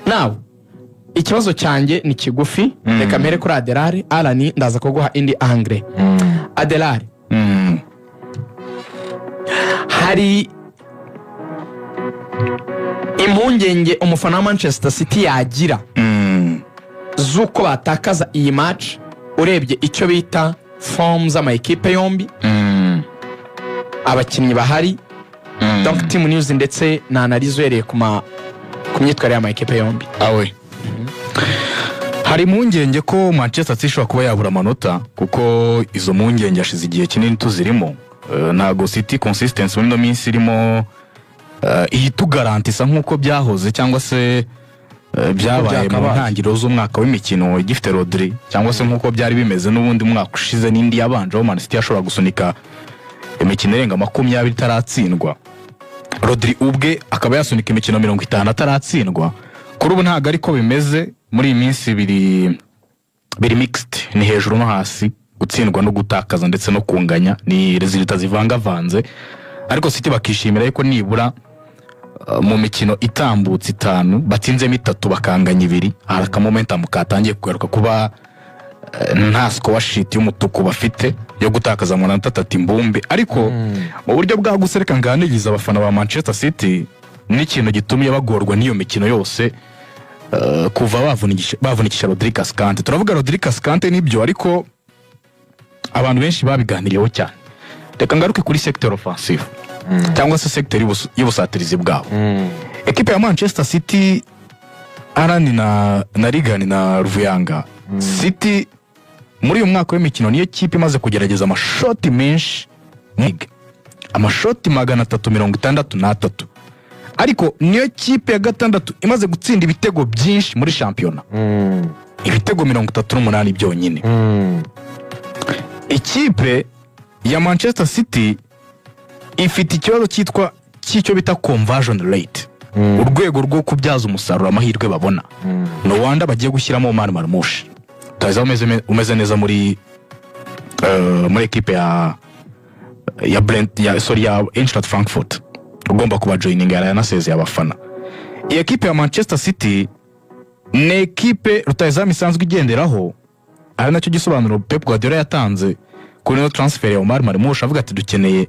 Now ikibazo cyanjye ni kigufi reka mpere kuri Adelari Alani ndaza kuguha indi angle. Adelari hari impungenge umufana wa Manchester City yagira zuko batakaza iyi match urebye icyo bita form z'ama equipe yombi abakinnyi bahari donc team news ndetse na analize yereye ku myitwarire y'ama equipe yombi awe hari impungenge ko Manchester City ishobora kuba yabura amanota kuko izo mpungenge yashize igihe kinini tuzirimo ntago City consistency muri no minsi irimo ihitugarantisa nkuko byahoze cyangwa se byabaye mu ntangiriro z'umwaka w'imikino igifite Rodri cyangwa se nkuko byari bimeze n'ubundi mwaka ushize n'indi yabanje aho Man City yashobora gusunika imikino irenga 20 itaratsindwa. Rodri ubwe akaba yasunika imikino 50 ataratsindwa. Kuri ubu ntago ariko bimeze muri iminsi biri mixed, ni hejuru no hasi, gutsindwa no gutakaza ndetse no kunganya, ni resulta zivangavanze. Ariko City bakishimira yuko nibura mu mikino itambutse 5 batsinzemo 3 bakanganya 2, haraka momentum katangiye kugaruka kuba nta score sheet y'umutuku bafite yo gutakaza mu nanta 3 imbumbe. Ariko mu buryo bwa gusereka nganigiza abafana ba Manchester City n'ikintu gitumye bagorwa niyo mikino yose kuva bavunikisha Rodri Cascante. Turavuga Rodri Cascante nibyo, ariko abantu benshi babiganiriyeho cyane. Reka ngaruke kuri sector offensive cyangwa se sector y'ubusatirizi bwabo. Equipe ya Manchester City arani na Rigani na Ruvuyanga. City muri uyu mwaka w'imikino niyo kipe imaze kugerageza amashoti menshi nig amashoti 363, ariko niyo kipe ya gatandatu imaze gutsinda ibitego byinshi muri shampiyona, ibitego 38 byonyine. Ikipe ya Manchester City ifite ikibazo cyitwa cyo bita conversion rate, urwego rwo kubyaza umusaruro amahirwe babona. No wanda bagiye gushyiramo Omar Marmoush, taza umeze neza muri equipe ya Brent ya Eintracht Frankfurt, ugomba kuba joining yanaseze abafana. Iyi equipe ya Manchester City ni equipe rutazamu isanzwe igenderaho, ari nacyo gisobanuro Pep Guardiola yatanze kuri no transfer ya Omar Marmoush, avuga ati dukeneye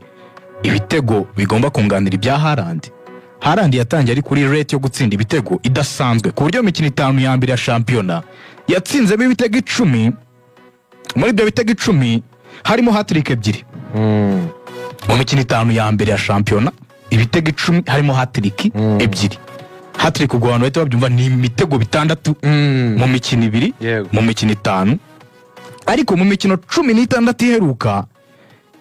ibitego bigomba kunganira ibya Haaland. Haaland yatangiye ari kuri rate yo gutsinda ibitego idasanzwe, ku buryo imikino 5 ya mbere ya shampiyona yatsinzemo ibitego 10. Muri ibyo bitego 10 harimo hat-trick 2. Mu mikino 5 ya mbere ya shampiyona ibitego 10 harimo hat-trick 2. Hat-trick ubwo abantu bahita babyumva ni imitego 6 mu mikino 2 mu mikino 5. Ariko mu mikino 16 iheruka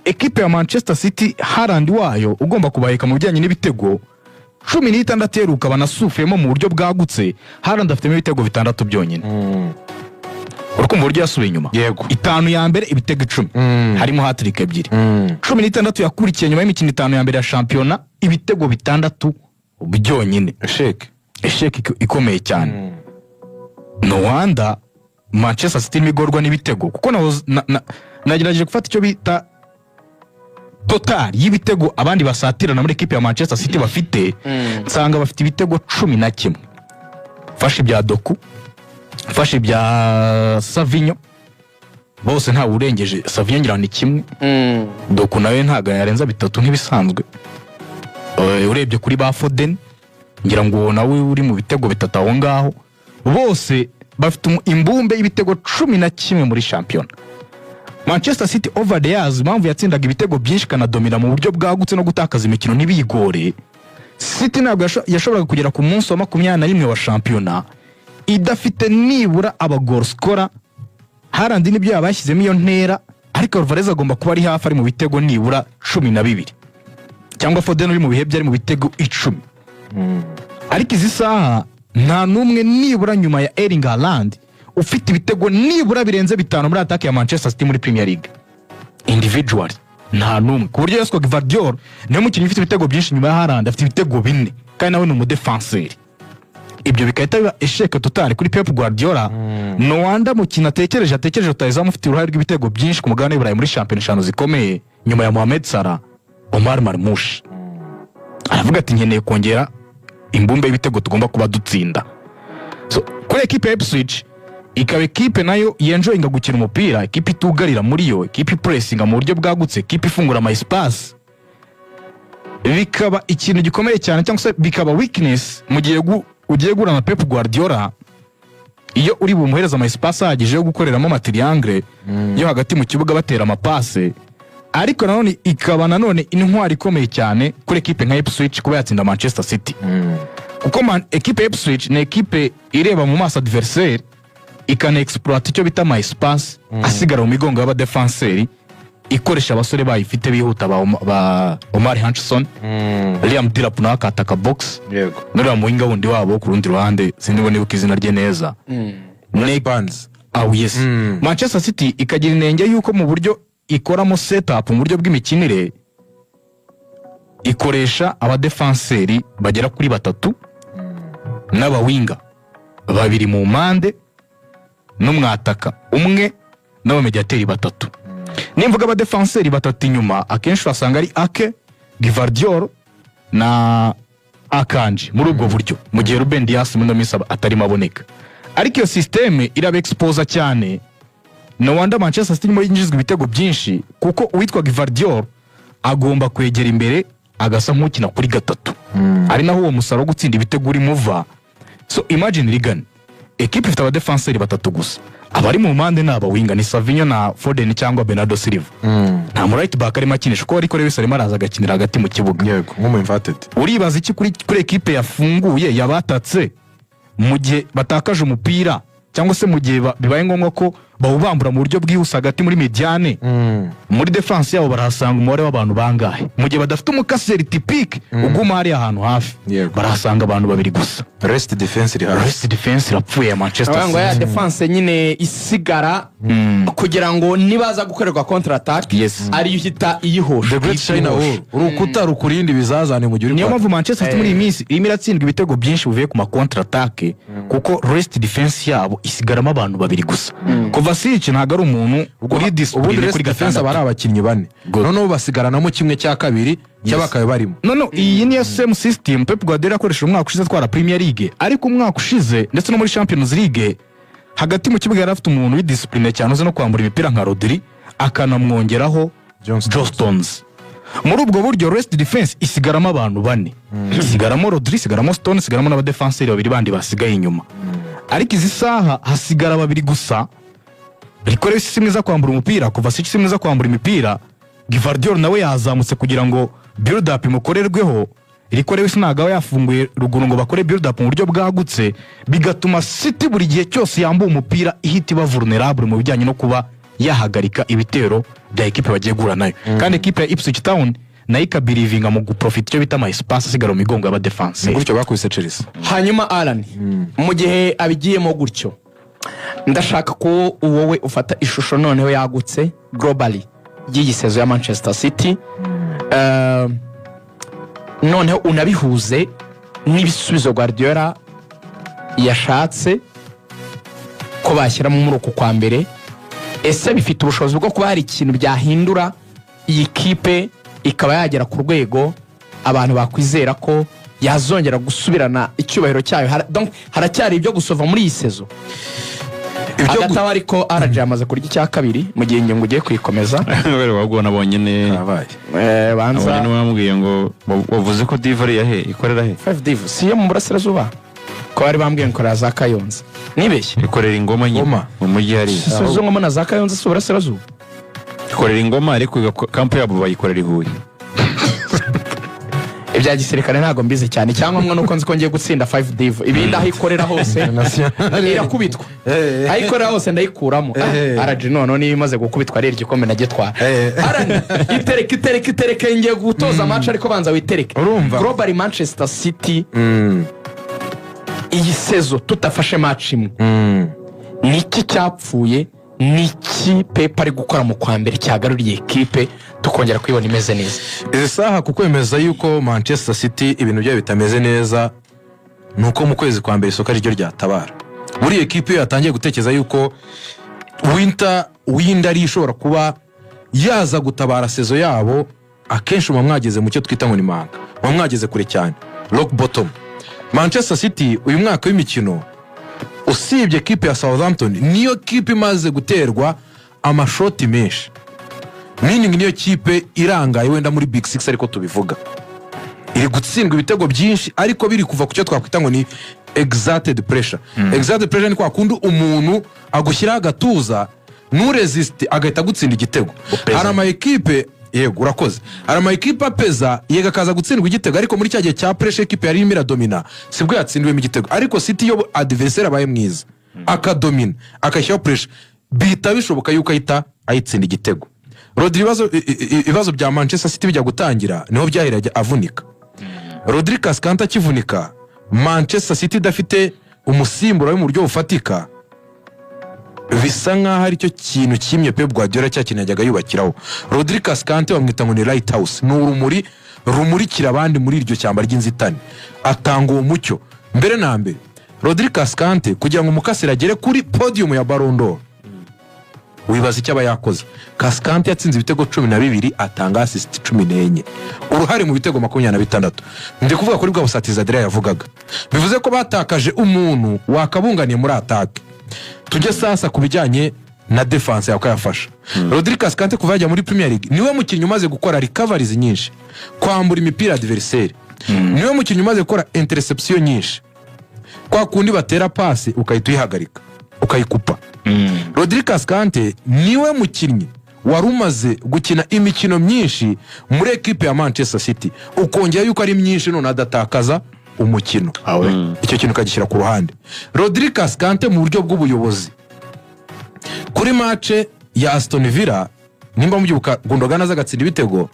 equipe ya Manchester City Haaland wayo ugomba kubaheka mu bijyanye n'ibitego 16 iheruka banasufiyemo mu buryo bwagutse. Haaland afite ibitego 6 byonyine. Urukumva buryo yasubiye inyuma. 5 ya mbere ibitego 10 harimo hat-trick 2. 16 yakurikiye nyuma y'imikino 5 ya mbere ya shampiyona ibitego 6 byonyine. Esheke ikomeye cyane. No wanda Manchester City migorwa n'ibitego, kuko nagerageje gufata icyo bita total y'ibitego abandi basatirana muri equipe ya Manchester City bafite, nsanga bafite ibitego 11. Fashe bya Doku, fashe bya Savinho, bose nta urengeje. Savinho ngira ni kimwe, Doku nawe ntaga yarenza 3 nk'ibisanzwe. Urebye kuri ba Foden ngira ngo nawe uri mu bitego 3 aho ngaho. Bose bafite imbumbe y'ibitego 11 muri shampiyona. Manchester City over the years impamvu yatsindaga ibitego byinshi kanadomina mu buryo bwagutse no gutakaza imikino n'ibigore, City ntabwo yashoboraga kugera ku munsi wa 21 wa shampiyona idafite nibura aba goal scorer. Haaland nibyo yabashyizemo iyo ntera, ariko Alvarez agomba kuba ari hafi ari mu bitego nibura 12, cyangwa Foden uri mu bihe byari mu bitego 10. Ariko izi saha nta numwe nibura nyuma ya Erling Haaland ufite ibitego nibura birenze 5 muri attack ya Manchester City muri Premier League individual. Nta numwe, ku buryo Josco Gvardiol niyo mukinnyi ufite ibitego byinshi nyuma ya Haaland, afite ibitego 4 kandi nawe ni umudefenseur. Ibyo bikahita biba esheke total kuri Pep Guardiola. No wanda mukina atekereje utazamu ufite uruhare rw'ibitego byinshi ku mugabane w'Iburayi muri shampiyona 5 zikomeye nyuma ya Mohamed Salah. Omar Marmoush aravuga ati nkeneye kongera imbumbe y'ibitego tugomba kuba dutsinda. kuri ekipe ya Ipswich ikaba ekipe nayo yenjoyinga gukina umupira, ekipe itugarira muri yo, ekipe ipressinga mu buryo bwagutse, ekipe ifungura ama espace, bikaba ikintu gikomeye cyane cyangwa se bikaba weakness mu gihe ugiye gura na Pep Guardiola. Iyo uri bumuhereza ama espace ahagije yo gukoreramo matriangle yo hagati mu kibuga batera amapase, ariko nanone ikaba nanone intwari ikomeye cyane kuri ekipe nka Ipswich kuba yatsinda Manchester City. Kuko ekipe ya Ipswich ni ekipe ireba mu maso adversaire ikana exploit icyo bita ama espace asigara mu migongo y'abadefenseri, ikoresha abasore bayifite bihuta ba Omar Hutchinson, Liam Delap na akataka box, yego nuri muhinga wundi wabo ku rundi ruhande sindibo nibuka izina rye neza, Nick Barnes. yes. Manchester City ikagira inenge yuko mu buryo ikoramo setup mu buryo bw'imikinire ikoresha abadefenseri bagera kuri batatu n'abawinga babiri mu mpande n'umwataka umwe n'abamediateri batatu. Nimvuga abadefenseri batatu inyuma akenshi wasanga ari Ake, Gvardiol na Akanji muri ubwo buryo, mu gihe Ruben Dias muri minsi atarimo aboneka. Ariko iyo systeme iraba expose cyane, no wonder Manchester City mo yinjizwa ibitego byinshi kuko uwitwa Gvardiol agomba kwegera imbere agasa nk'ukina kuri gatatu, ari naho uwo musaro gutsinda ibitego uri muva. So imagine Ligan equipe ifite abadefenseri batatu gusa, abari mu mpande n'aba winga ni Savinho na Foden cyangwa Bernardo Silva. Nta mu right back arimo akinisha ko ariko Lewis arimo araza agakinira hagati mu kibuga, yego nk'umu inverted. Uribaza iki kuri equipe yafunguye yabatatse mu gihe batakaje umupira cyangwa se mu gihe bibaye ngombwa ko bawubambura mu buryo bwihuse hagati muri mediane, muri defense yabo barahasanga umubare w'abantu bangahe, mu gihe badafite umukaseri typique uguma hari ahantu hafi, barahasanga abantu babiri gusa. Rest defense irapfuye Manchester City. Ya defense nyine isigara kugira ngo nibaza gukorerwa counter attack ari yuhita iyihosha. The Great China Wall urukuta rukurindi bizazane mu gihe niyo mpamvu Manchester City muri iyi minsi irimo iratsindwa ibitego byinshi buvuye ku ma counter attack kuko rest defense yabo isigaramo abantu babiri gusa. Kovacic ntago ari umuntu uri discipline kuri defense abari abakinnyi bane, noneho basigaranamo kimwe cya kabiri cy'abakaye barimo. Iyi ni same system Pep Guardiola akoresha umwaka ushize atwara Premier League, ariko umwaka ushize ndetse no muri Champions League hagati mu kibuga yari afite umuntu uri discipline cyane uzi no kwambura imipira nka Rodri akanamwongeraho John Stones. Muri ubwo buryo rest defense isigaramo abantu bane, isigaramo Rodri, isigaramo Stones, isigaramo n'abadefenseri babiri bandi basigaye inyuma. Ariko izi saha hasigara babiri gusa, ariko Lewis si mwiza kwambura umupira, Kovacic si mwiza kwambura imipira, Gvardiol nawe yazamutse kugira ngo build up imukorerweho, ariko Lewis nagawe yafunguye ruguru ngo bakore build up mu buryo bwagutse, bigatuma City buri gihe cyose yambuye umupira ihita iba vulnerable mu bijyanye no kuba yahagarika ibitero bya equipe bagiye gura nayo. Kandi equipe ya Ipswich Town nayo ikabirivinga mu guprofit icyo bita ama espace asigara mu migongo y'aba defense. Gutyo bakubise Chelsea. Hanyuma Alan mu gihe abigiyemo gutyo, ndashaka ko wowe ufata ishusho noneho yagutse globally y'iyi sezo ya Manchester City, noneho unabihuze n'ibisubizo Guardiola yashatse ko bashyiramo muri uku kwa mbere. Ese bifite ubushobozi bwo kuba hari ikintu byahindura iyi kipe ikaba yagera ku rwego abantu bakwizera ko yazongera gusubirana icyubahiro cyayo? Donc haracyari ibyo gusova muri iyi sezo. Agatawa ariko RJ amaze kurya icya kabiri mu gihe ingingo ugiye kuyikomeza. Bari wagona bonyene banza abone bamubwiye ngo wavuze ko Divari yahe ikorera he 5 Div si yo mu burasirazuba ko bari bambwiye ngo za Kayonza nibeshye ikorera ingoma nyine mu mujyi hari so ngoma na za Kayonza si burasirazuba ikorera ingoma ariko kampo yabo bayikorera ihuye. Ibya gisirikare ntago mbizi cyane, cyangwa mwe nuko nzi ko ngiye gutsinda 5 Div ibindi aho ikorera hose irakubitwa, aho ikorera hose ndayikuramo. RJ none niyo imaze gukubitwa rero igikombe nagetwara. Itereke ngiye gutoza match ariko banza witereke. Global Manchester City iyi sezo tutafashe match imwe niki cyapfuye, niki Pep ari gukora mu kwa mbere cyagaruriye equipe tukongera kwibona imeze neza? Izi saha kukwemeza yuko Manchester City ibintu byayo bitameze neza nuko mu kwezi kwa mbere isoka ryo ryatabara. Buri equipe yatangiye gutekereza yuko winda ari ishobora kuba yaza gutabara sezo yabo. Akenshi mwageze mu cyo twita ngo ni manga, mwageze kure cyane rock bottom. Manchester City uyu mwaka w'imikino usibye kipe ya Southampton niyo kipe imaze guterwa amashoti menshi, meaning niyo kipe irangaye wenda muri Big Six ariko tubivuga iri gutsindwa ibitego byinshi ariko biri kuva ku cyo twakwita ngo ni exerted pressure. Exerted pressure ni kwa kundi umuntu agushyiraho agatuza nuresist agahita gutsinda igitego. Hari ama equipe yego urakoze, hari ama equipe apeza yega kaza gutsindwa igitego ariko muri cyagiye cya pressure equipe yari imira domina sibwo yatsindiwemo igitego, ariko City yo adversaire abaye mwiza akadomina akashyiraho pressure bihita bishoboka yuko ahita ayitsinda igitego. Rodri ibibazo bya Manchester City bijya gutangira niho byaheraga avunika. Rodri Cascante akivunika, Manchester City dafite umusimbura wo mu buryo bufatika, bisa nkaho ari cyo kintu kimye Pep Guardiola cyakinajyaga yubakiraho. Rodri Cascante bamwita ngo ni lighthouse, ni urumuri rumurikira abandi muri iryo cyamba ry'inzitane, atanga uwo mucyo mbere na mbere. Rodri Cascante kugira ngo umukasira agere kuri podium ya Ballon d'Or, wibaza icyo aba yakoze. Cascante yatsinze ibitego 12 atanga assist 14, uruhare mu bitego 26. Ndi kuvuga kuri bwa busatiza Adria yavugaga, bivuze ko batakaje umuntu wakabunganiye muri attack. Tujye sasa kubijyanye na defense yako yafasha. Rodri Cascante kuva yajya muri Premier League niwe mukinnyi umaze gukora recoveries nyinshi, kwambura imipira adversaire, niwe mukinnyi umaze gukora interception nyinshi, kwa kundi batera pass ukahita uyihagarika ukayikupa. Rodri Cascante niwe mukinnyi wari umaze gukina imikino myinshi muri equipe ya Manchester City, ukongera yuko ari myinshi none adatakaza umukino. Icyo kintu kagishyira ku ruhande. Rodri Cascante mu buryo bw'ubuyobozi kuri match ya Aston Villa, nimba mubyibuka Gundogan azagatsinda ibitego,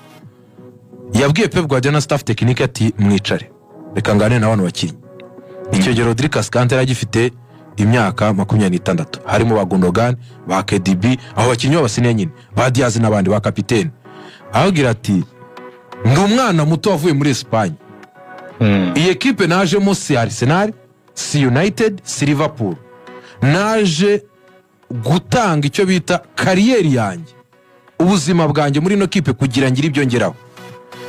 yabwiye Pep Guardiola staff technique ati mwicare reka ngane n'abantu bakinnyi. Icyo gihe Rodri Cascante yaragifite imyaka 26, harimo ba Gundogan, ba KDB, aho bakinnyi babasine nyine ba Diaz n'abandi ba kapiteni. Ahagira ati ndi umwana muto wavuye muri Espagne, iyi equipe naje mo si Arsenal, si United, si Liverpool, naje gutanga icyo bita kariyeri yanjye, ubuzima bwanjye muri no kipe kugira ngire ibyo ngeraho.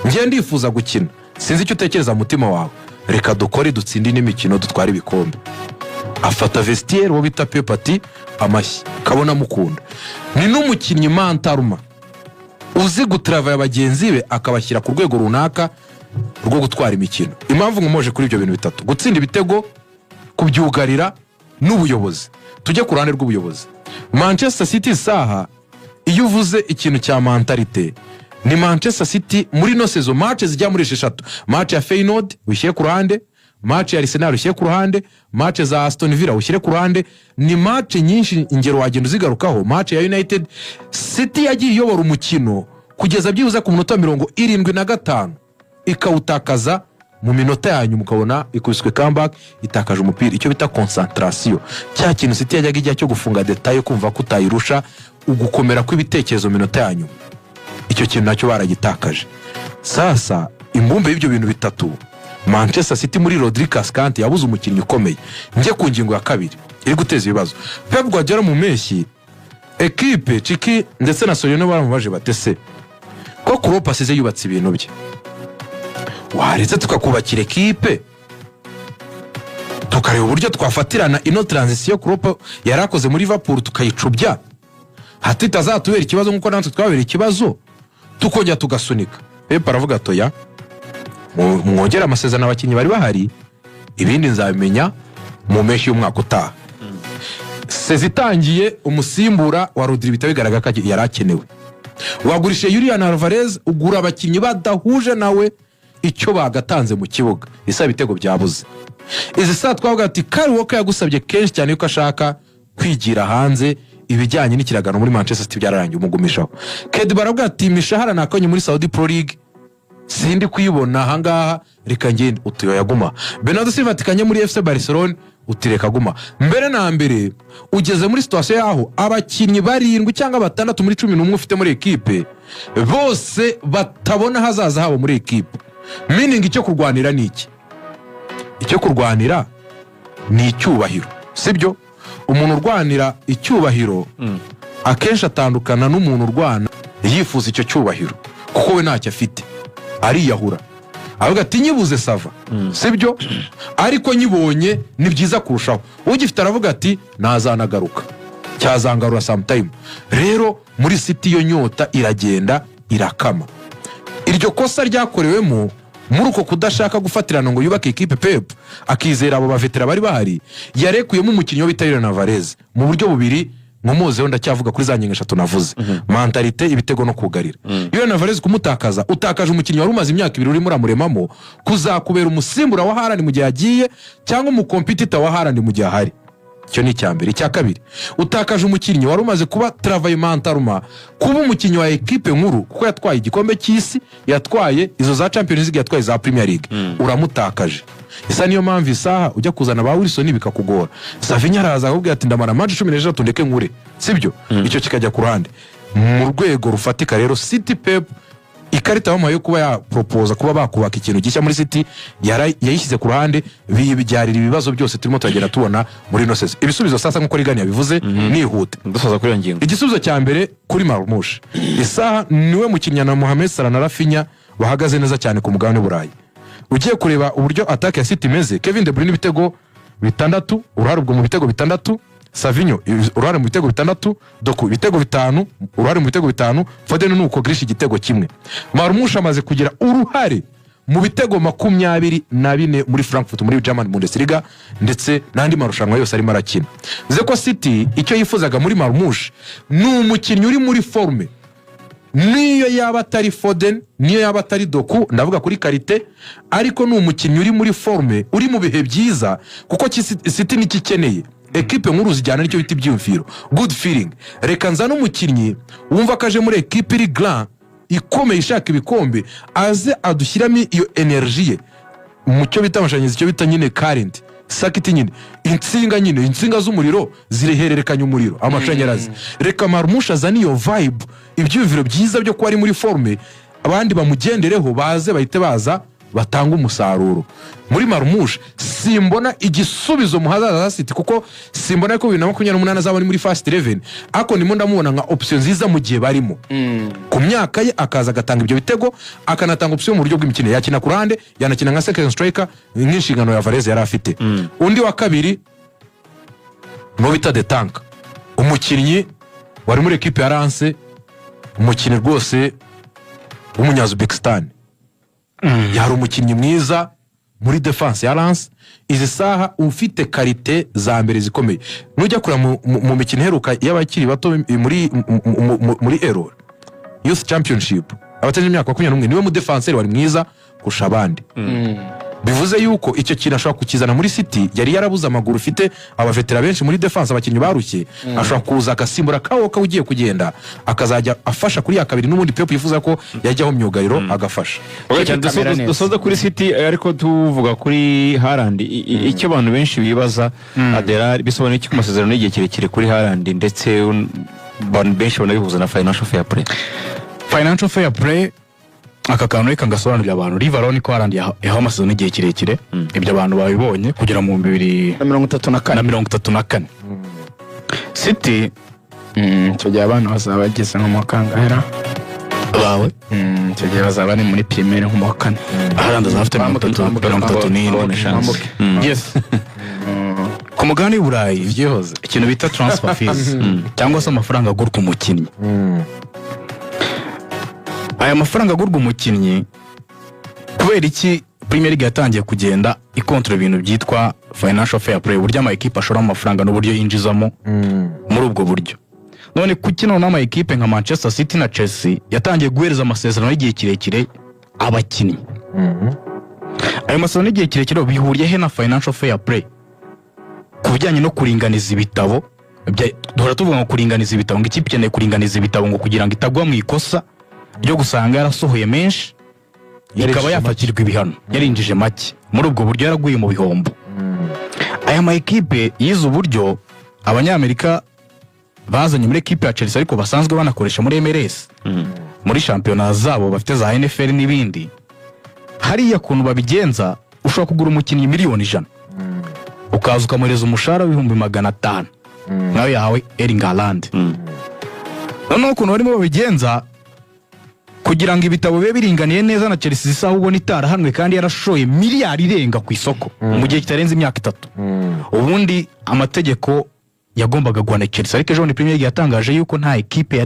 Ngiye ndifuza gukina, sinzi icyo utekereza mutima wawe, reka dukore dutsinde n'imikino dutwara ibikombe. Afata vestiaire wo bita Pep ati amashyi kabona mukunda. Ni n'umukinnyi mantaruma uzi gutravaya abagenzi be akabashyira ku rwego runaka rwo gutwara imikino. Impamvu nkomoje kuri ibyo bintu bitatu: gutsinda ibitego, kubyugarira n'ubuyobozi. Tujye ku ruhande rw'ubuyobozi. Manchester City saha iyo uvuze ikintu cya mentalite ni Manchester City muri no season match zijya muri 6. Match ya Feyenoord wishyire ku ruhande, match ya Arsenal ushyire ku ruhande, match za Aston Villa ushyire ku ruhande, ni match nyinshi ingero wagenda uzigarukaho. Match ya United, City yagiye iyobora umukino kugeza byibuze ku minota 75 ikawutakaza mu minota yanyu, mukabona ikubiswe comeback itakaje umupira. Icyo bita concentration, cya kintu City yajyaga ijya cyo gufunga detail kumva ko utayirusha ugukomera kw'ibitekerezo minota yanyu, icyo kintu nacyo baragitakaje. Sasa imbumbe y'ibyo bintu bitatu, Manchester City muri Rodri Cascante yabuze umukinnyi ukomeye. Nje ku ngingo ya kabiri iri guteza ibibazo. Pep Guardiola mu meshi equipe Chiki ndetse na Soriano baramubaje batese ko Klopp asize yubatse ibintu bye, waretse tukakubakira equipe tukareba uburyo twafatirana ino transition Klopp yarakoze muri Liverpool tukayicubya, hatita zatubera ikibazo nkuko natwe twabera ikibazo tukongera tugasunika. Pep aravuga toya, mwongera amasezerano abakinnyi bari bahari, ibindi nzabimenya mu meshi y'umwaka utaha. Sezitangiye umusimbura wa Rodri bitabigaragara ko yarakenewe. Wagurishe Julian Alvarez, ugura abakinnyi badahuje nawe icyo bagatanze mu kibuga, isa bitego byabuze. Izi saa twavuga ati Kyle Walker yagusabye kenshi cyane yuko ashaka kwigira hanze ibijyanye n'ikiragano muri Manchester City byararangiye umugumishaho. Kedi baravuga ati imishahara nakonye muri Saudi Pro League sindi kuyibona ahangaha, reka ngende utuyo yaguma. Bernardo Silva atikanye muri FC Barcelona utireka guma. Mbere na mbere ugeze muri situation yaho abakinnyi 7 cyangwa 6 muri 11 ufite muri equipe bose batabona hazaza habo muri equipe, meaning icyo kurwanira niki? Icyo kurwanira ni icyubahiro, sibyo? Umuntu urwanira icyubahiro akenshi atandukana n'umuntu urwana yifuza icyo cyubahiro kuko we ntacyo afite, ariyahura avuga ati nyibuze sava sibyo ariko nyibonye ni byiza kurushaho ugifite aravuga ati nazanagaruka cyazangarura sometime rero muri City yo nyota iragenda irakama iryo kosa ryakorewemo muri uko kudashaka gufatirana ngo yubake ikipe Pep akizera abo bavetera bari bahari yarekuyemo umukinnyi wo bita Julian Alvarez mu buryo bubiri nkomozeho ndacyavuga kuri za ngingo eshatu navuze mentalite ibitego no kugarira Julian Alvarez kumutakaza utakaje umukinnyi wari umaze imyaka 2 urimo uramuremamo kuzakubera umusimbura wa Haaland mu gihe agiye cyangwa umukompetitor wa Haaland mu gihe ahari cyo ni cyambere icya kabiri utakaje umukinnyi wari umaze kuba travail mentalma kuba umukinnyi wa equipe nkuru kuko yatwaye igikombe cy'isi yatwaye izo za Champions League yatwaye za Premier League uramutakaje isa niyo mpamvu isaha ujya kuzana ba Wilson bikakugora Savinho araza akubwira ati ndamara match 16 ndeke nkure sibyo icyo kikajya ku ruhande mu rwego rufatika rero City Pep ikarita bamaye kuba ya propose kuba bakubaka ikintu gishya muri City yayishyize ku ruhande bibyarira ibibazo byose turimo turagenda tubona muri no sese ibisubizo sasa nkuko Rigani yabivuze nihute dusoza kuri iyo ngingo igisubizo cya mbere kuri Marmoush isaha niwe mukinnyi na Mohamed Salah na Rafinha bahagaze neza cyane ku mugabane w'Uburayi ugiye kureba uburyo attack ya City imeze Kevin De Bruyne ibitego 6 uruhare ubwo mu bitego 6 Savinho uruhare mu bitego 6 Doku ibitego 5 uruhare mu bitego 5 Foden nuko Grealish igitego kimwe Marmoush amaze kugira uruhare mu bitego 24 muri Frankfurt muri German Bundesliga ndetse n'andi marushanwa yose arimo arakina zeko City icyo yifuzaga muri Marmoush ni umukinnyi uri muri forme niyo yaba atari Foden niyo yaba atari Doku ndavuga kuri karite ariko ni umukinnyi uri muri forme uri mu bihe byiza kuko City nikikeneye equipe nkuru zijyana nicyo biti byumviro good feeling reka nzana umukinnyi wumva kaje muri equipe iri grand ikomeye ishaka ibikombe aze adushyiramo iyo energie mu cyo bita amashanyarazi cyo bita nyine current sakiti nyine insinga z'umuriro zirehererekanya umuriro amashanyarazi reka Marmoush azana iyo vibe ibyumviro byiza byo kuba ari muri forme abandi bamugendereho baze bahite baza batanga umusaruro muri Marmoush simbona igisubizo muhazaza City kuko simbona ko 2028 azaba muri fast 11 ako ndimo ndamubona nka option nziza mu gihe barimo ku myaka ye akaza gatanga ibyo bitego akanatanga option mu buryo bw'imikino yakina ku ruhande yanakina nka second striker nk'inshingano ya Alvarez yari afite undi wa kabiri no bita de tank umukinnyi wari muri equipe ya Lens umukinnyi rwose w'umunyazubekistan yari umukinnyi mwiza muri defense ya Lens izi saha ufite karite za mbere zikomeye nujya kura mu mikino heruka y'abakiri bato muri Euro Youth Championship abateje imyaka 21 niwe mu defenseur wari mwiza kurusha abandi bivuze yuko icyo kintu ashobora kukizana muri City yari yarabuze amaguru ufite abavetera benshi muri defense abakinnyi barushye ashobora kuza akasimbura kawo ugiye kugenda akazajya afasha kuri ya kabiri n'ubundi Pep yifuza ko yajyaho myugariro agafasha dusoza kuri City ariko tuvuga kuri Haaland icyo abantu benshi bibaza Adela bisobanuye iki ku masezerano y'igihe kirekire kuri Haaland ndetse abantu benshi banabihuza na financial fair play aka kantu reka ngasobanurira abantu Rivaloni ko Haaland yahawe amasezerano y'igihe kirekire ibyo abantu babibonye kugera mu 2034 City cyo gihe abantu bazaba bageze nko mu kangahera bawe cyo gihe bazaba ari muri primaire nko mu wa 4 Haaland azafite 34 yes ku mugabane w'Uburayi byihoze ikintu bita transfer fees cyangwa se amafaranga agurwa umukinnyi aya mafaranga agurwa umukinnyi kubera iki Premier League yatangiye kugenda ikontra ibintu byitwa financial fair play burya ama equipe ashora amafaranga n'uburyo yinjizamo muri ubwo buryo none kukino n'ama equipe nka Manchester City na Chelsea yatangiye guhereza amasezerano y'igihe kirekire abakinnyi ayo masezerano y'igihe kirekire bihuriye he na financial fair play kubijyanye no kuringaniza ibitabo duhora tuvuga ngo kuringaniza ibitabo ngo ikipe ikeneye kuringaniza ibitabo ngo kugira ngo itagwa mu ikosa ryo gusanga yarasohoye menshi ikaba yafatirwa ibihano yarinjije make muri ubwo buryo yaraguye mu bihombo aya ma equipe yize uburyo abanyamerika bazanye muri equipe ya Chelsea ariko basanzwe banakoresha muri MLS muri championnat zabo bafite za NFL n'ibindi hariya kuntu babigenza ushobora kugura umukinnyi miliyoni 100 ukaza ukamureza umushahara w'ibihumbi 500 nawe yawe Erling Haaland noneho kuntu barimo babigenza kugira ngo ibitabo bibe biringaniye neza na Chelsea isa aho ubona itarahanwe kandi yarashoye miliyari irenga ku isoko mu gihe kitarenze imyaka 3 ubundi amategeko yagombaga guhana Chelsea ariko ejo ni Premier League yatangaje yuko nta equipe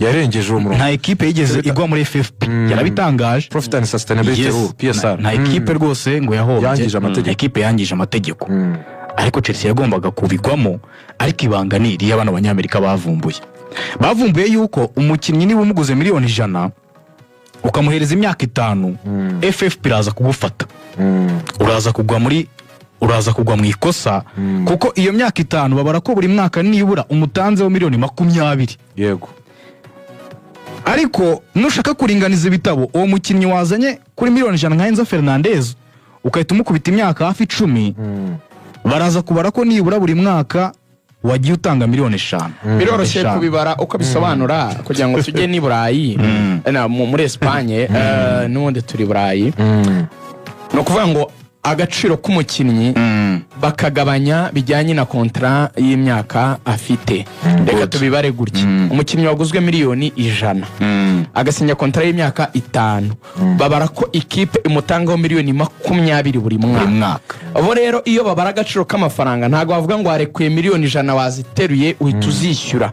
yarengeje uwo murongo nta equipe yigeze igwa muri FFP yarabitangaje Profit and Sustainability Yes. Rule PSR nta equipe rwose ngo yahombye Yangije amategeko. equipe yangije amategeko ariko Chelsea yagombaga kubigwamo ariko ibanga ni iriya bano banyamerika bavumbuye yuko umukinnyi niba umuguze miliyoni 100 ukamuhereza imyaka 5 FFP iraza kugufata uraza kugwa mu ikosa kuko iyo myaka 5 babara ko buri mwaka nibura umutanzeho miliyoni 20 yego ariko nushaka kuringaniza ibitabo uwo mukinnyi wazanye kuri miliyoni 100 nka Enzo Fernandez ukahita umukubita imyaka hafi 10 baraza kubara ko nibura buri mwaka wagiye utanga miliyoni 5 biroroshye kubibara uko bisobanura kugira ngo tujye ni Burayi muri Espagne n'ubundi turi Burayi no kuvuga ngo agaciro k'umukinnyi bakagabanya bijyanye na kontra y'imyaka afite reka tubibare gutya umukinnyi waguzwe miliyoni 100 agasinya kontra y'imyaka 5 babara ko ikipe imutangaho miliyoni 20 buri mwaka abo rero iyo babara agaciro k'amafaranga ntago bavuga ngo arekuye miliyoni 100 waziteruye uhita uzishyura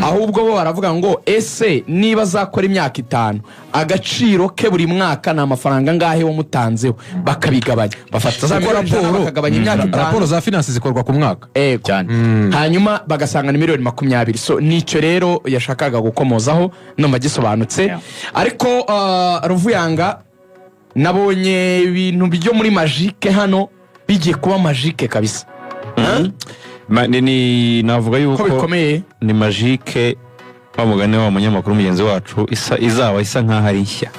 ahubwo bo baravuga ngo ese niba zakora imyaka 5 agaciro ke buri mwaka na amafaranga ngahe wamutanzeho bakabigabanya bafata za raporo za finance zikorwa ku mwaka cyane hanyuma bagasanga ni miliyoni 20 so nicyo rero yashakaga gukomozaho numva gisobanutse ariko Ruvuyanga nabonye ibintu byo muri magique hano bigiye kuba magique kabisa navuga yuko bikomeye ni magique wa mugane wa munyamakuru mugenzi wacu izaba isa nkaho ari nshya